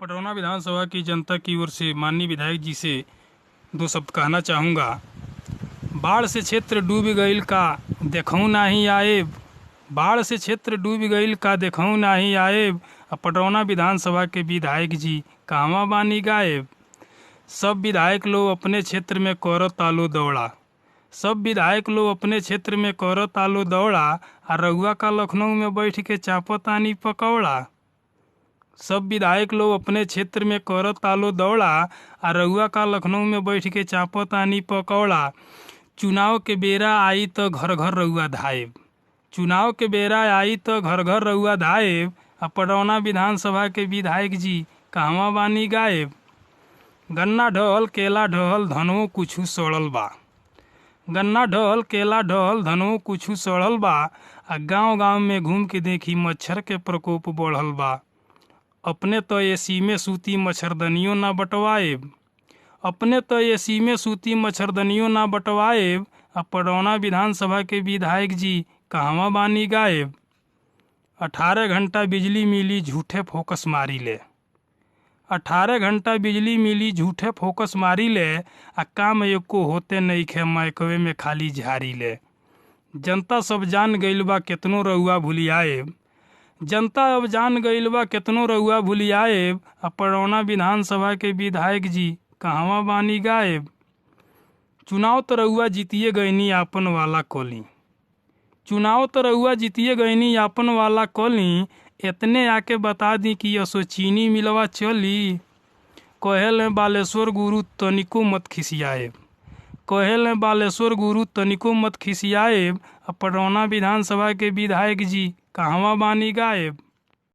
पटरौना विधानसभा की जनता की ओर से माननीय विधायक जी से दो शब्द कहना चाहूँगा। बाढ़ से क्षेत्र डूब गईल का देखऊँ नाही आएब, बाढ़ से क्षेत्र डूब गईल का देखऊँ नाही आएब। पटरौना विधानसभा के विधायक जी कहवा बानी गायब। सब विधायक लोग अपने क्षेत्र में करो तालो दौड़ा, सब विधायक लोग अपने क्षेत्र में करो तालो दौड़ा। आ रउआ का लखनऊ में बैठ के चापतानी पकौड़ा। सब विधायक लोग अपने क्षेत्र में करो तालो दौड़ा, आ रउआ का लखनऊ में बैठ के चापतानी पकौड़ा। चुनाव के बेरा आई तो घर घर रउआ धायब, चुनाव के बेरा आई तो घर घर रउआ धायब। पटरौना विधानसभा के विधायक जी कहवा बानी गायब। गन्ना ढहल केला ढहल धनवो कुछु सड़ल बा, गन्ना ढहल केला ढहल धनवो कुछु सड़ल बा। आ गाँव गाँव में घूम के देखी मच्छर के प्रकोप बढ़ल बा। अपने तो एसी में सूती मच्छरदनियों ना बटवाएब, अपने तो एसी में सूती मच्छरदनियों ना बटवाएब। पटरौना विधानसभा के विधायक जी कहवा बानी गायब। 18 घंटा बिजली मिली झूठे फोकस मारी ले, 18 घंटा बिजली मिली झूठे फोकस मारी ले। काम एको होते नइखे माइकवे में खाली झारी ले। जनता सब जान गइल बा केतनो रउआ भुलियाएब, जनता अब जान गइल बा केतनो रउआ भुलियाएब। पटरौना विधानसभा के विधायक जी कहवा बानी गायब। चुनाव तो रउआ जीतिए गईनी आपन वाला कोली, चुनाव तो रउआ जीतिए गईनी आपन वाला कोली। इतने आके बता दी कि असो चीनी मिलवा चली। कहेल बालेश्वर गुरु तनिको मत खिसियाएब, कहेल बालेश्वर गुरु तनिको मत खिसियाएब। पटरौना विधानसभा के विधायक जी कहवा बानी गायब।